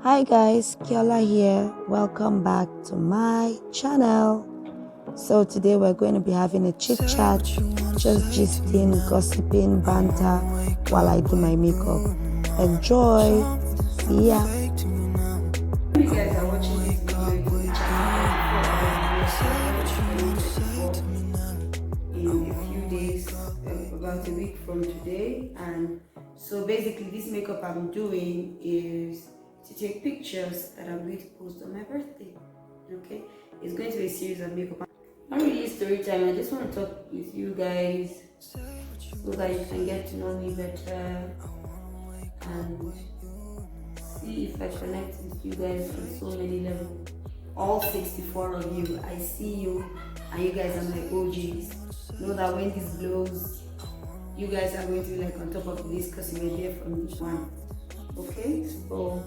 Hi guys, Kiola here. Welcome back to my channel. So today we're going to be having a chit chat, just gisting, gossiping, banter while I do my makeup. Enjoy. See ya. You guys are watching this video, it's the channel in a few days, about a week from today. And so basically this makeup I'm doing is to take pictures that I'm going to post on my birthday. Okay, it's going to be a series of makeup. Not really story time, I just want to talk with you guys so that you can get to know me better and see if I connect with you guys on so many levels. All 64 of you, I see you, and you guys are my OGs. Know that when this blows, you guys are going to be like on top of this because you were there from each one. Okay, so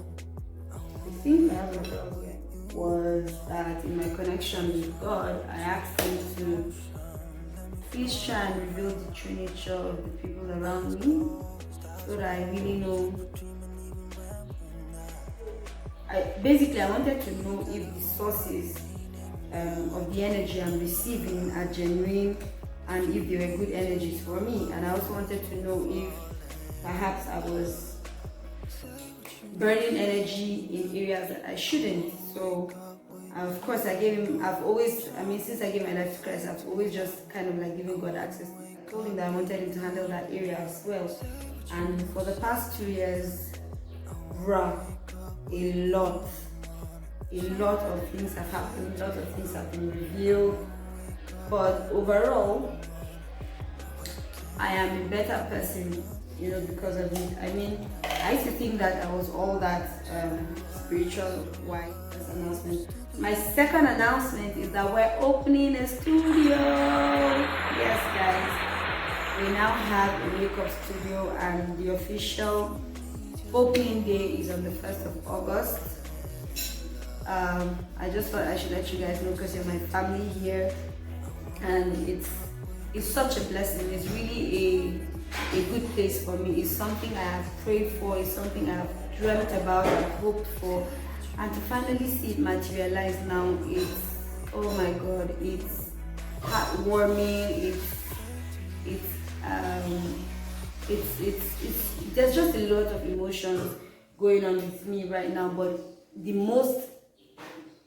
the thing I have myself here was that in my connection with God, I asked Him to please try and reveal the true nature of the people around me so that I really know. I wanted to know if the sources of the energy I'm receiving are genuine and if they were good energies for me. And I also wanted to know if perhaps I was burning energy in areas that I shouldn't. So of course I gave him, since I gave my life to Christ, I've always just kind of like given God access. I told him that I wanted him to handle that area as well. And for the past 2 years, bruh, a lot of things have happened, a lot of things have been revealed, but overall I am a better person, because of it. I used to think that I was all that spiritual. Why this announcement? My second announcement is that we're opening a studio. Yes guys, we now have a makeup studio and the official opening day is on the 1st of August. I just thought I should let you guys know because you're my family here, and it's such a blessing. It's really a good place for me. It's something I have prayed for. It's something I have dreamt about and hoped for, and to finally see it materialize now, oh my God, it's heartwarming. There's just a lot of emotions going on with me right now, but the most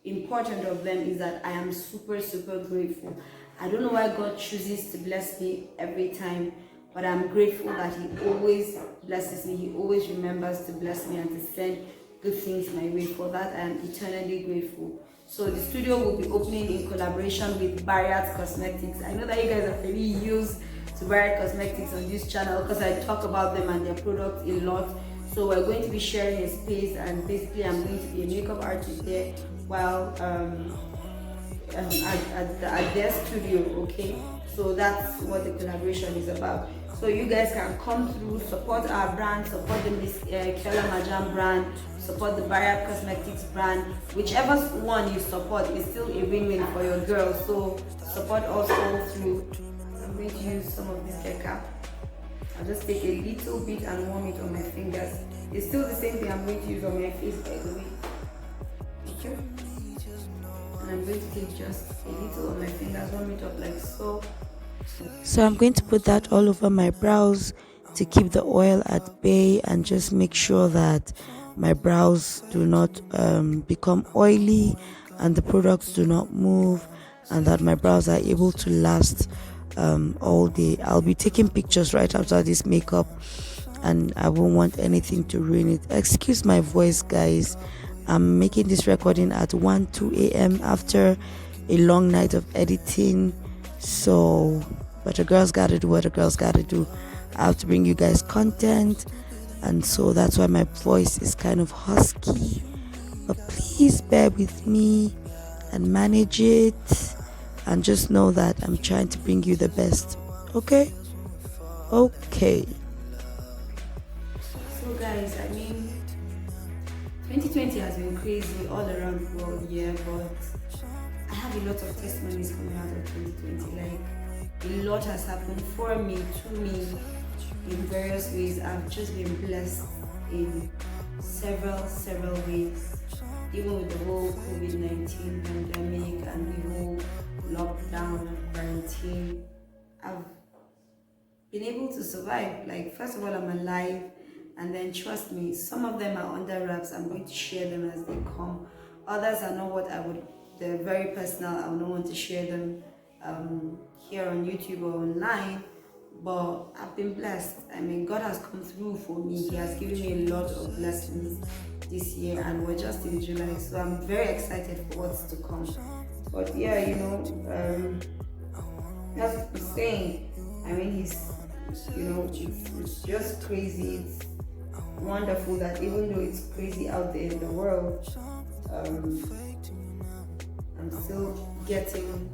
important of them is that I am super grateful. I don't know why God chooses to bless me every time, but I'm grateful that He always blesses me. He always remembers to bless me and to send good things my way. For that I am eternally grateful. So the studio will be opening in collaboration with Barrier Cosmetics. I know that you guys are very used to Barrier Cosmetics on this channel because I talk about them and their products a lot. So we're going to be sharing a space, and basically I'm going to be a makeup artist there while at their studio. Okay, so that's what the collaboration is about. So you guys can come through, support our brand, support the Miss Kela Majan brand, support the Barrier Cosmetics brand. Whichever one you support is still a win-win for your girls. So support us all through. I'm going to use some of this hair cap. I'll just take a little bit and warm it on my fingers. It's still the same thing I'm going to use on my face, by the way. Okay. And I'm going to take just a little on my fingers, warm it up like so. So I'm going to put that all over my brows to keep the oil at bay and just make sure that my brows do not become oily and the products do not move, and that my brows are able to last all day. I'll be taking pictures right after this makeup and I won't want anything to ruin it. Excuse my voice guys, I'm making this recording at 2 a.m. after a long night of editing. So but a girl's gotta do what a girl's gotta do. I have to bring you guys content, and so that's why my voice is kind of husky, but please bear with me and manage it, and just know that I'm trying to bring you the best. Okay. So guys, 2020 has been crazy all around the world, yeah, but I have a lot of testimonies coming out of 2020. Like, a lot has happened for me, to me, in various ways. I've just been blessed in several ways. Even with the whole COVID-19 pandemic and the whole lockdown and quarantine, I've been able to survive. Like, first of all, I'm alive, and then trust me, some of them are under wraps. I'm going to share them as they come. Others are not what I would, they're very personal. I would not want to share them here on YouTube or online. But I've been blessed. I mean, God has come through for me. He has given me a lot of blessings this year, and we're just in July, so I'm very excited for what's to come. But yeah, as he's saying, I mean, it's just crazy. It's wonderful that even though it's crazy out there in the world, um, I'm still getting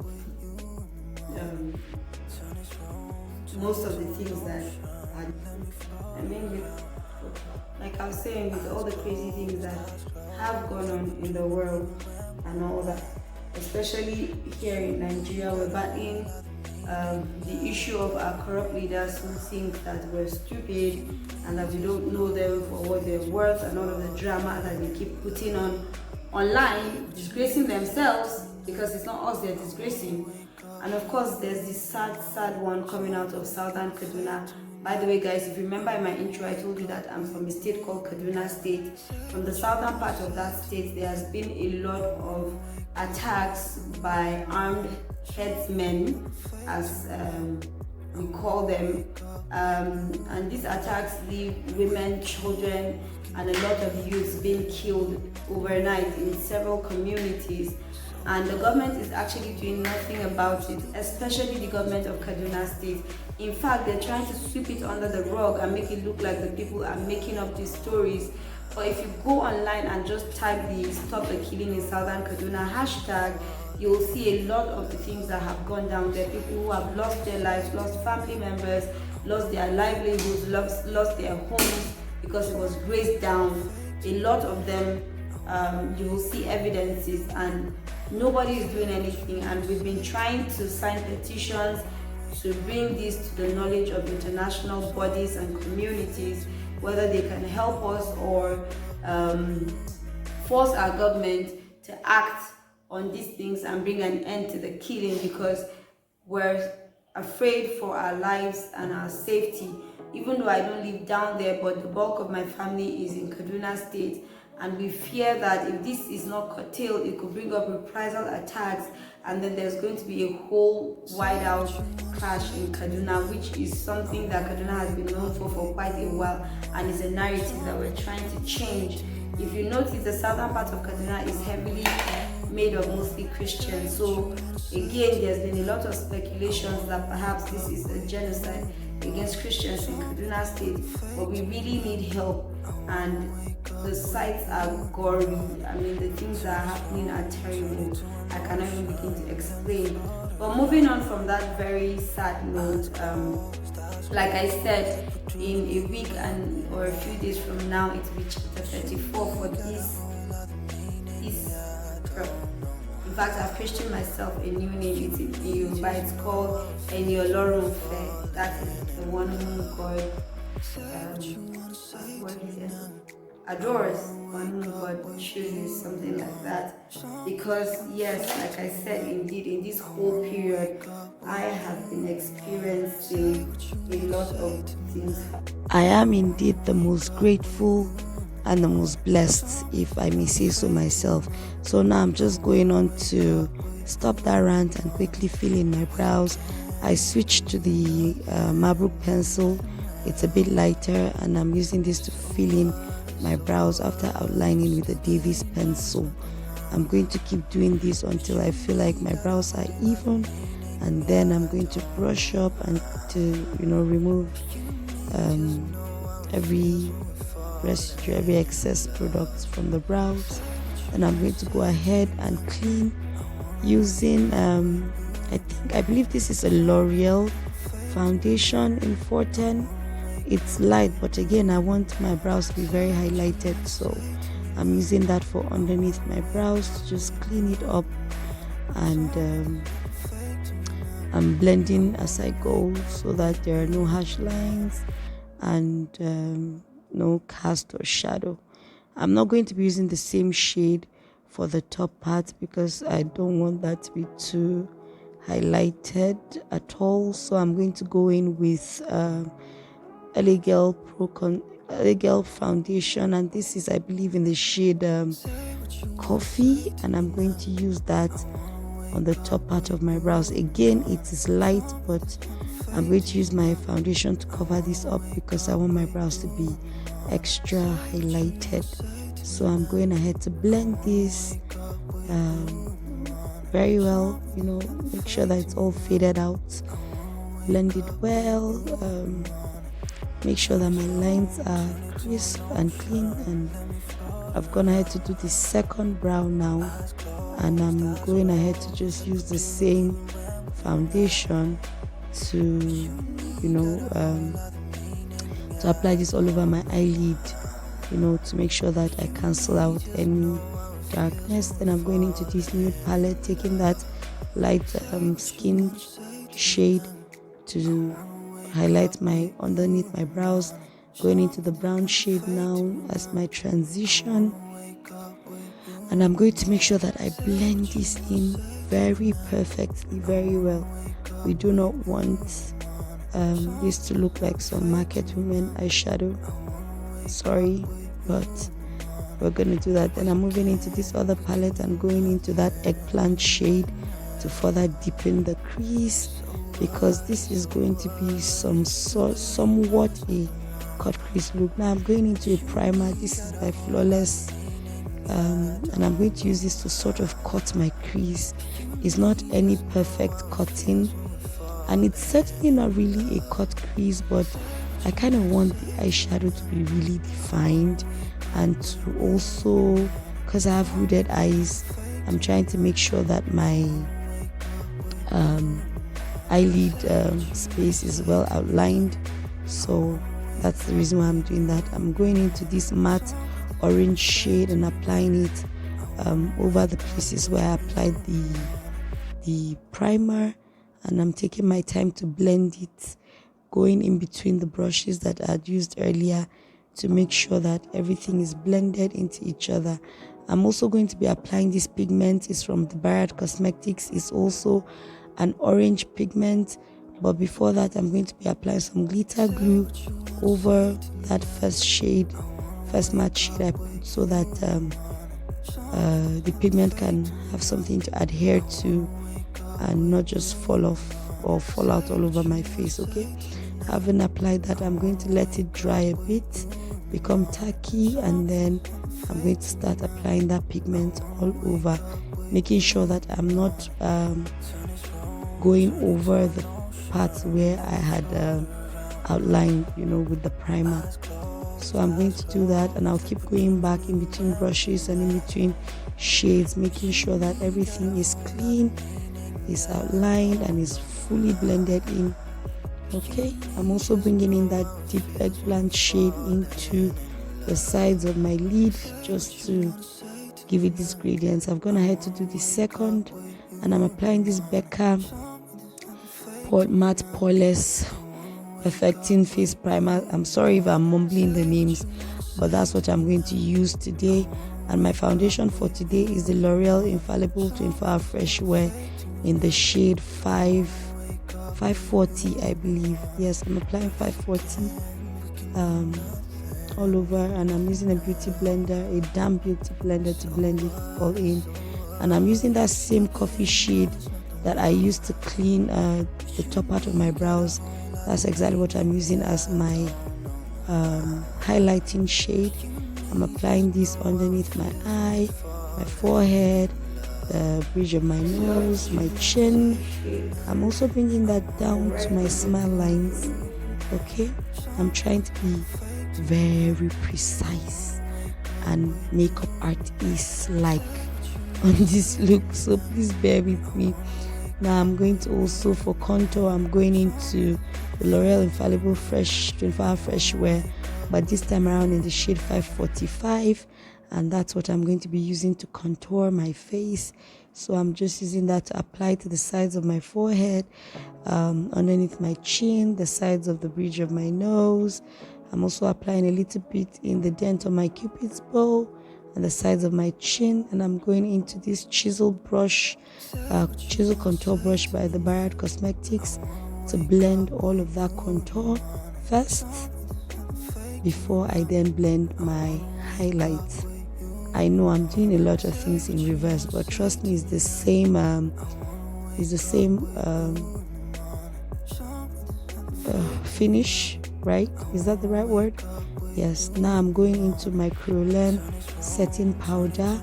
most of the things that I mean, like I was saying, with all the crazy things that have gone on in the world and all that, especially here in Nigeria, we're battling the issue of our corrupt leaders who think that we're stupid and that we don't know them for what they're worth, and all of the drama that they keep putting on online, disgracing themselves, because it's not us they're disgracing. And of course, there's this sad one coming out of southern Kaduna. By the way, guys, if you remember in my intro, I told you that I'm from a state called Kaduna State. From the southern part of that state, there has been a lot of attacks by armed headsmen, as we call them. And these attacks leave women, children, and a lot of youths being killed overnight in several communities. And the government is actually doing nothing about it, especially the government of Kaduna State. In fact, they're trying to sweep it under the rug and make it look like the people are making up these stories. But if you go online and just type the Stop the Killing in Southern Kaduna hashtag, you will see a lot of the things that have gone down there. People who have lost their lives, lost family members, lost their livelihoods, lost their homes because it was razed down. A lot of them, you will see evidences, and nobody is doing anything. And we've been trying to sign petitions to bring this to the knowledge of international bodies and communities, whether they can help us or force our government to act on these things and bring an end to the killing, because we're afraid for our lives and our safety. Even though I don't live down there, but the bulk of my family is in Kaduna State, and we fear that if this is not curtailed, it could bring up reprisal attacks, and then there's going to be a whole wide-out crash in Kaduna, which is something that Kaduna has been known for quite a while, and is a narrative that we're trying to change. If you notice, the southern part of Kaduna is heavily made of mostly Christians. So again, there's been a lot of speculations that perhaps this is a genocide against Christians in Kaduna State, but we really need help, and the sites are gory. I mean, the things that are happening are terrible. I cannot even begin to explain. But moving on from that very sad note, like I said, in a week or a few days from now, it will be chapter 34 for this in fact, I've christened myself a new name. It's in Yoruba. It's called Eniolorun Fe. That is the one whom God adores, one whom God chooses, something like that. Because yes, like I said, indeed, in this whole period, I have been experiencing a lot of things. I am indeed the most grateful and the most blessed, if I may say so myself. So now I'm just going on to stop that rant and quickly fill in my brows. I switched to the Mabrook pencil. It's a bit lighter, and I'm using this to fill in my brows after outlining with the Davis pencil. I'm going to keep doing this until I feel like my brows are even, and then I'm going to brush up and to remove every residue, every excess products from the brows. And I'm going to go ahead and clean using I believe this is a L'Oreal foundation in 410. It's light, but again, I want my brows to be very highlighted, so I'm using that for underneath my brows to just clean it up, and I'm blending as I go so that there are no harsh lines and no cast or shadow. I'm not going to be using the same shade for the top part because I don't want that to be too highlighted at all. So I'm going to go in with LA Girl LA Girl foundation, and this is, I believe, in the shade coffee, and I'm going to use that on the top part of my brows. Again, it is light, but I'm going to use my foundation to cover this up because I want my brows to be extra highlighted. So I'm going ahead to blend this very well, make sure that it's all faded out, blend it well, make sure that my lines are crisp and clean. And I've gone ahead to do the second brow now, and I'm going ahead to just use the same foundation to to apply this all over my eyelid, to make sure that I cancel out any darkness. Then I'm going into this nude palette, taking that light skin shade to highlight my underneath my brows, going into the brown shade now as my transition. And I'm going to make sure that I blend this in very perfectly, very well. We do not want this to look like some market women eyeshadow. Sorry, but we're going to do that. Then I'm moving into this other palette and going into that eggplant shade to further deepen the crease, because this is going to be somewhat a cut crease look. Now I'm going into a primer. This is by Flawless, and I'm going to use this to sort of cut my crease. It's not any perfect cutting, and it's certainly not really a cut crease, but I kind of want the eyeshadow to be really defined, and to also, because I have hooded eyes, I'm trying to make sure that my eyelid space is well outlined. So that's the reason why I'm doing that. I'm going into this matte orange shade and applying it over the places where I applied the primer, and I'm taking my time to blend it, going in between the brushes that I had used earlier to make sure that everything is blended into each other. I'm also going to be applying this pigment. It's from the Barrett Cosmetics. It's also an orange pigment, but before that I'm going to be applying some glitter glue over that first matte shade I put, so that the pigment can have something to adhere to and not just fall off or fall out all over my face. Okay, having applied that, I'm going to let it dry a bit, become tacky, and then I'm going to start applying that pigment all over, making sure that I'm not going over the parts where I had outlined, with the primer. So I'm going to do that, and I'll keep going back in between brushes and in between shades, making sure that everything is clean, is outlined, and is fully blended in. Okay, I'm also bringing in that deep eggplant shade into the sides of my lid just to give it this gradient. I've gone ahead to do the second, and I'm applying this Becca matte poreless perfecting face primer. I'm sorry if I'm mumbling the names, but that's what I'm going to use today. And my foundation for today is the L'Oreal Infallible 24-Hour Fresh Wear in the shade 540, I believe. Yes, I'm applying 540 all over, and I'm using a beauty blender, a damp beauty blender, to blend it all in. And I'm using that same coffee shade that I used to clean the top part of my brows. That's exactly what I'm using as my highlighting shade. I'm applying this underneath my eye, my forehead, the bridge of my nose, my chin. I'm also bringing that down to my smile lines. Okay, I'm trying to be very precise and makeup artist like on this look, so please bear with me. Now I'm going to also, for contour, I'm going into the L'Oreal Infallible Fresh 24-Hour Fresh Wear, but this time around in the shade 545, and that's what I'm going to be using to contour my face. So I'm just using that to apply to the sides of my forehead, underneath my chin, the sides of the bridge of my nose. I'm also applying a little bit in the dent of my cupid's bow and the sides of my chin, and I'm going into this chisel contour brush by the Barrett Cosmetics to blend all of that contour first before I then blend my highlights. I know I'm doing a lot of things in reverse, but trust me, it's the same finish, right? Is that the right word? Yes. Now I'm going into my Cryolan setting powder,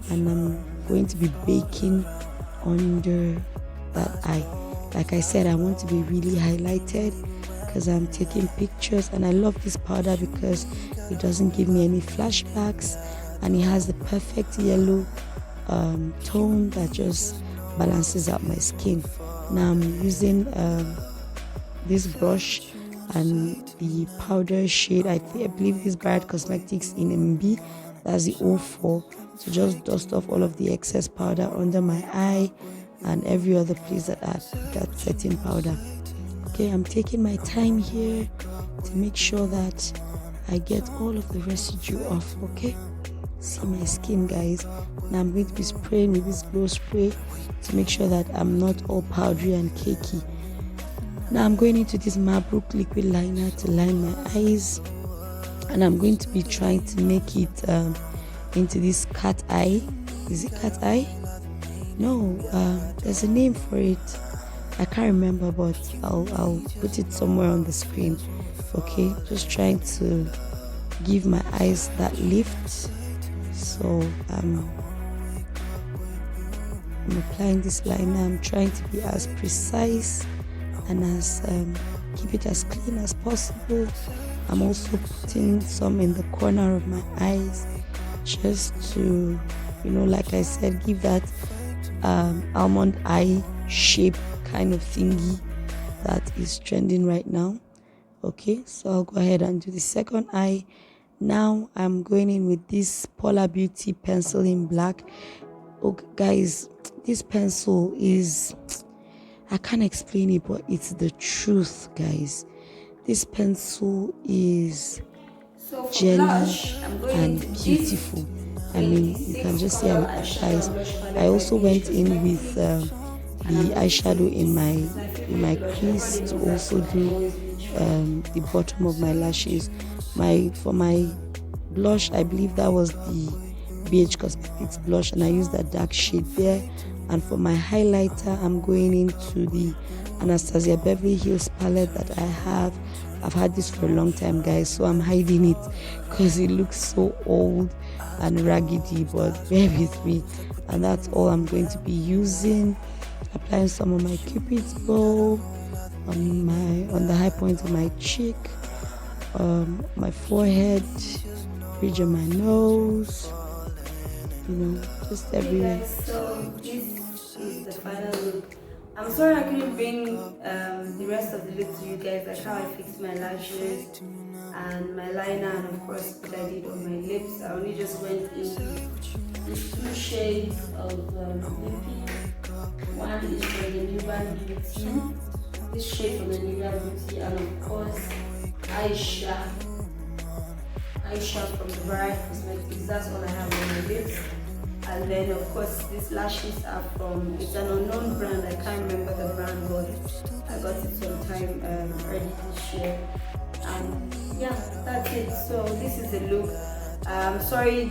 and I'm going to be baking under that eye. Like I said, I want to be really highlighted because I'm taking pictures, and I love this powder because it doesn't give me any flashbacks, and it has the perfect yellow tone that just balances out my skin. Now I'm using this brush and the powder shade. I believe this Barrett Cosmetics in MB, that's the 04, to just dust off all of the excess powder under my eye and every other place that I put that setting powder. Okay, I'm taking my time here to make sure that I get all of the residue off. Okay, see my skin, guys. Now I'm going to be spraying with this glow spray to make sure that I'm not all powdery and cakey. Now I'm going into this Marbrook liquid liner to line my eyes, and I'm going to be trying to make it into this cat eye. Is it cat eye? No, there's a name for it. I can't remember, but I'll put it somewhere on the screen. Okay, just trying to give my eyes that lift. So I'm applying this liner. I'm trying to be as precise and as keep it as clean as possible. I'm also putting some in the corner of my eyes just to, like I said, give that almond eye shape kind of thingy that is trending right now. Okay, so I'll go ahead and do the second eye. Now I'm going in with this Polar Beauty pencil in black. Okay, guys, this pencil is, I can't explain it, but it's the truth, guys. This pencil is So for jelly blush, I'm going and into this beautiful. I mean, you can just see how it eyeshadow applies. blush palette I by also went Blush in with Cosmetics. And the I'm going to eyeshadow in this my is my favorite blush. crease Everybody to knows that's also what I do always reach for. the bottom of my lashes. For my blush, I believe that was the BH Cosmetics blush, and I used that dark shade there. And for my highlighter, I'm going into the Anastasia Beverly Hills palette that I have. I've had this for a long time, guys, so I'm hiding it because it looks so old and raggedy, but bear with me. And that's all I'm going to be using. Applying some of my cupid's bow on the high point of my cheek, my forehead, bridge of my nose, just Hey everywhere. guys, so this is the final look. I'm sorry I couldn't bring the rest of the look to you guys, like how I fixed my lashes and my liner, and of course what I did on my lips. I only just went in these two shades of lippy. One is from the Nuban Beauty, this shade from the Nuban Beauty, and of course Aisha from the Barrett Cosmetics. That's all I have on my lips. And then of course these lashes are from, it's an unknown brand, I can't remember the brand, but I got it sometime early this year. And yeah, that's it. So this is the look. Sorry,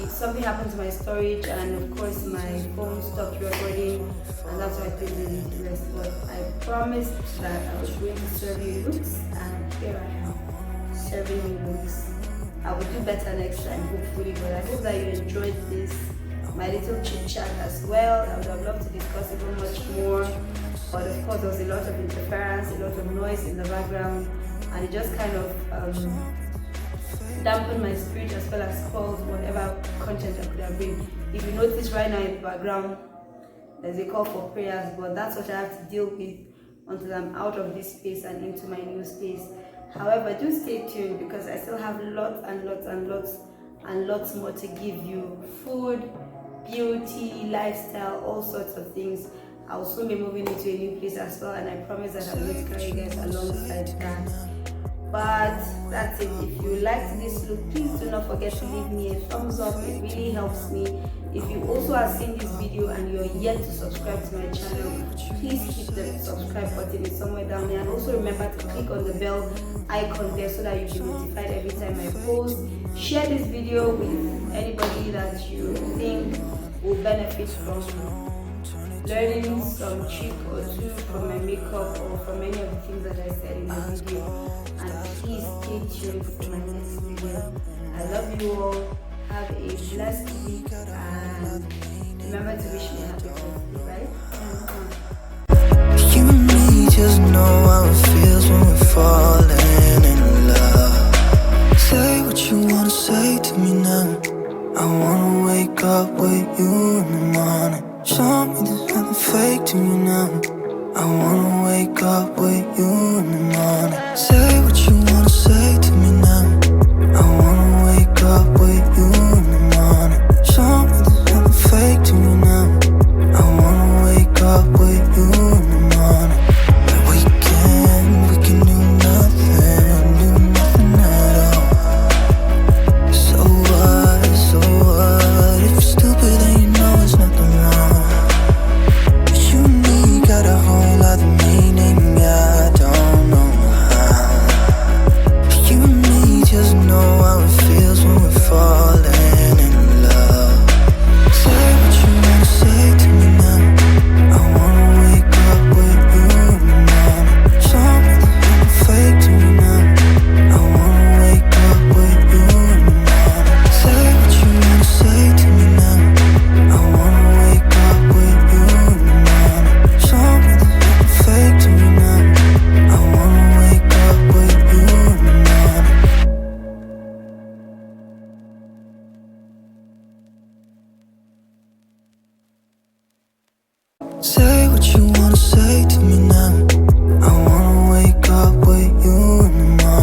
something happened to my storage, and of course my phone stopped recording, and that's why I couldn't really rest. But I promised that I was going to serve you looks, and here I am serving you looks. I will do better next time, hopefully, but I hope that you enjoyed this, my little chit chat as well. I would have loved to discuss even much more, but of course there was a lot of interference, a lot of noise in the background, and it just kind of dampened my spirit as well as spoiled whatever content I could have been. If you notice right now in the background, there's a call for prayers, but that's what I have to deal with until I'm out of this space and into my new space. However, do stay tuned because I still have lots and lots and lots and lots more to give you. Food, beauty, lifestyle, all sorts of things. I'll soon be moving into a new place as well, and I promise that I'm going to carry you guys alongside that. But that's it. If you liked this look, please do not forget to leave me a thumbs up. It really helps me. If you also have seen this video and you're yet to subscribe to my channel, please hit the subscribe button. It's somewhere down there. And also remember to click on the bell icon there so that you'll be notified every time I post. Share this video with anybody that you think will benefit from learning some trick or two from my makeup or from any of the things that I said in the video. And please stay tuned for my next video. I love you all. Have a blessed week and remember to wish me a happy birthday, right? You and me just know how it feels when we're falling in love. Say what you wanna say to me now. I wanna wake up with you in the morning. Show me there's nothing fake to me now. I wanna wake up with you in the morning. Say what you wanna say to me now. I wanna wake up with you in the morning. Show me there's nothing fake to me now. I wanna wake up with you in the morning. And we can do nothing at all. So what, if you're stupid then you know there's nothing wrong. But you and me got a whole other meaning, I don't know how. You and me just know how it feels when we're falling in love. Say what you wanna say to me now. I wanna wake up with you in the morning. Show me there's nothing fake to me now. I wanna wake up with you in the morning. Say what you wanna say to me now. I wanna wake up with you in the morning. Show me there's nothing fake to me now. I wanna wake up with you in the morning. Say what you